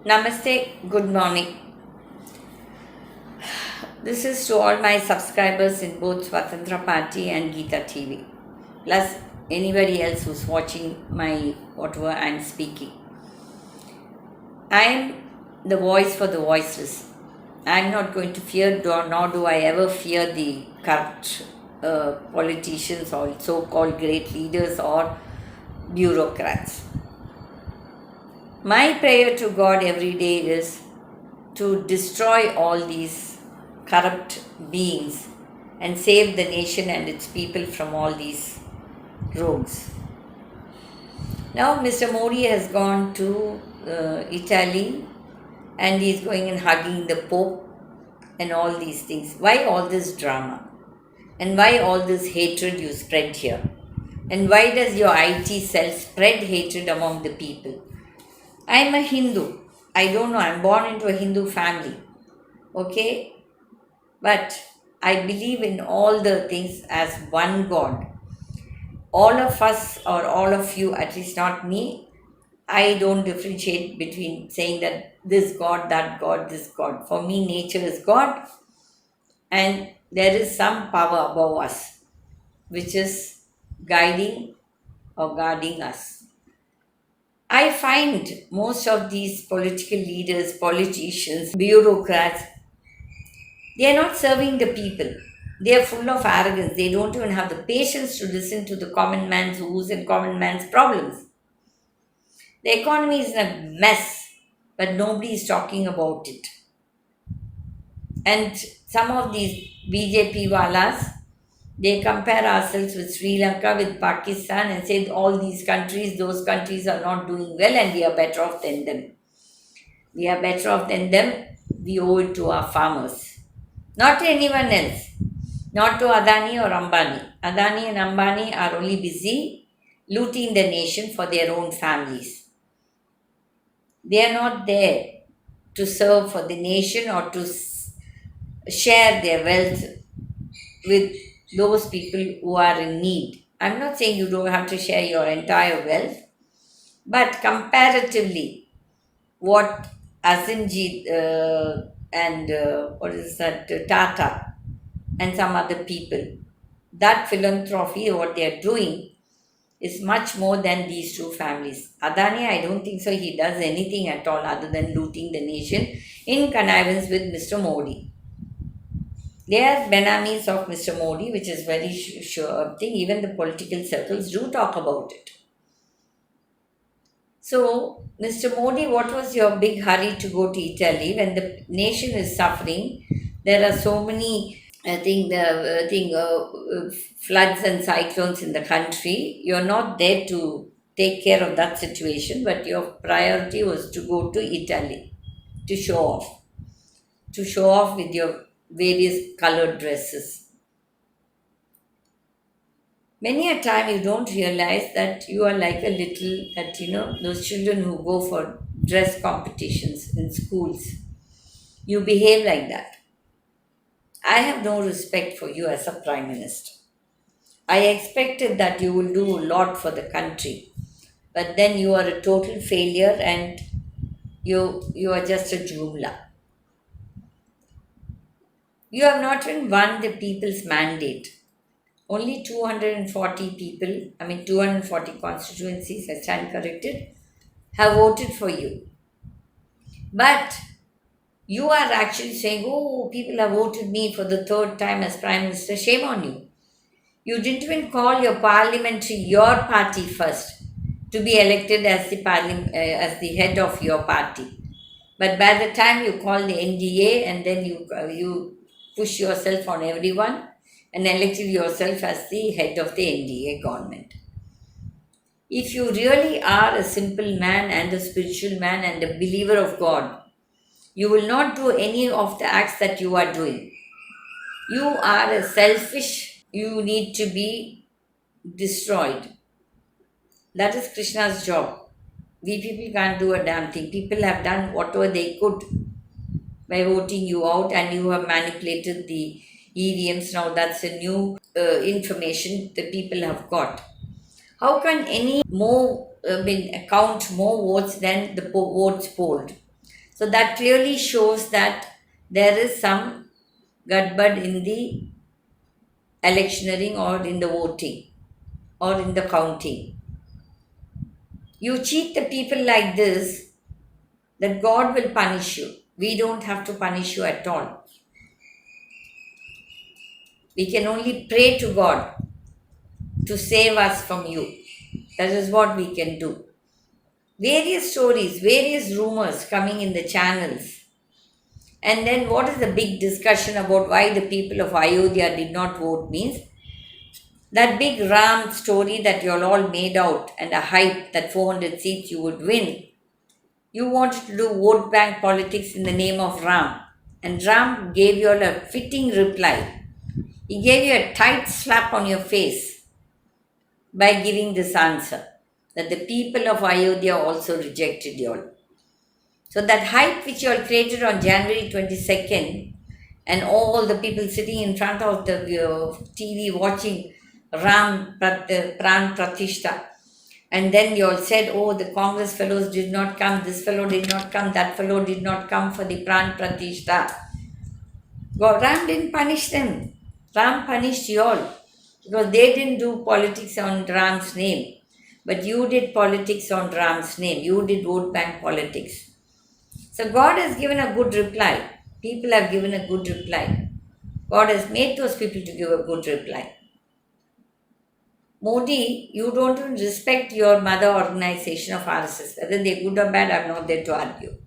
Namaste, good morning. This is to all my subscribers in both Swatantra Party and Geeta TV, plus anybody else who's watching my whatever I'm speaking. I am the voice for the voiceless. I'm not going to fear, nor do I ever fear the corrupt politicians or so called great leaders or bureaucrats. My prayer to God every day is to destroy all these corrupt beings and save the nation and its people from all these rogues. Now, Mr. Modi has gone to Italy and he's going and hugging the Pope and all these things. Why all this drama? And why all this hatred you spread here? And why does your IT cell spread hatred among the people? I'm a Hindu. I don't know, I'm born into a Hindu family. Okay? But I believe in all the things as one God. All of us, or all of you, at least not me, I don't differentiate between saying that this God, that God, this God. For me, nature is God, and there is some power above us which is guiding or guarding us. I find most of these political leaders, politicians, bureaucrats, they are not serving the people. They are full of arrogance. They don't even have the patience to listen to the common man's woes and common man's problems. The economy is in a mess, but nobody is talking about it. And some of these BJP walas, they compare ourselves with Sri Lanka, with Pakistan, and say all these countries, those countries are not doing well and we are better off than them. We are better off than them. We owe it to our farmers, not to anyone else. Not to Adani or Ambani. Adani and Ambani are only busy looting the nation for their own families. They are not there to serve for the nation or to share their wealth with those people who are in need. I'm not saying you don't have to share your entire wealth, but comparatively, what Azimji and what is that, Tata and some other people, that philanthropy, what they are doing, is much more than these two families. Adani, I don't think so. He does anything at all other than looting the nation in connivance with Mr. Modi. They are Benamis of Mr. Modi, which is very sure thing. Even the political circles do talk about it. So, Mr. Modi, what was your big hurry to go to Italy when the nation is suffering? There are so many, floods and cyclones in the country. You're not there to take care of that situation, but your priority was to go to Italy to to show off with your various colored dresses. Many a time you don't realize that you are like a little, that those children who go for dress competitions in schools. You behave like that. I have no respect for you as a prime minister. I expected that you will do a lot for the country, but then you are a total failure and you are just a jumla. You have not even won the people's mandate. Only 240 people, 240 constituencies, I stand corrected, have voted for you. But you are actually saying, oh, people have voted me for the third time as Prime Minister. Shame on you. You didn't even call your party first to be elected as as the head of your party. But by the time you call the NDA and then you push yourself on everyone and elected yourself as the head of the NDA government. If you really are a simple man and a spiritual man and a believer of God, you will not do any of the acts that you are doing. You are a selfish, you need to be destroyed. That is Krishna's job. We people can't do a damn thing. People have done whatever they could by voting you out, and you have manipulated the EVMs. Now that's a new information the people have got. How can any more count more votes than the votes polled? So that clearly shows that there is some gudbud in the electioneering or in the voting or in the counting. You cheat the people like this, that God will punish you. We don't have to punish you at all. We can only pray to God to save us from you. That is what we can do. Various stories, various rumors coming in the channels. And then what is the big discussion about why the people of Ayodhya did not vote means that big Ram story that you all made out and a hype that 400 seats you would win. You wanted to do vote bank politics in the name of Ram. And Ram gave you all a fitting reply. He gave you a tight slap on your face by giving this answer that the people of Ayodhya also rejected you all. So that hype which you all created on January 22nd, and all the people sitting in front of the TV watching Pran Pratishta, and then you all said, oh, the Congress fellows did not come, this fellow did not come, that fellow did not come for the Pran Pratishta. God, Ram didn't punish them. Ram punished you all because they didn't do politics on Ram's name. But you did politics on Ram's name. You did vote bank politics. So God has given a good reply. People have given a good reply. God has made those people to give a good reply. Modi, you don't even respect your mother organization of RSS. Whether they're good or bad, I'm not there to argue.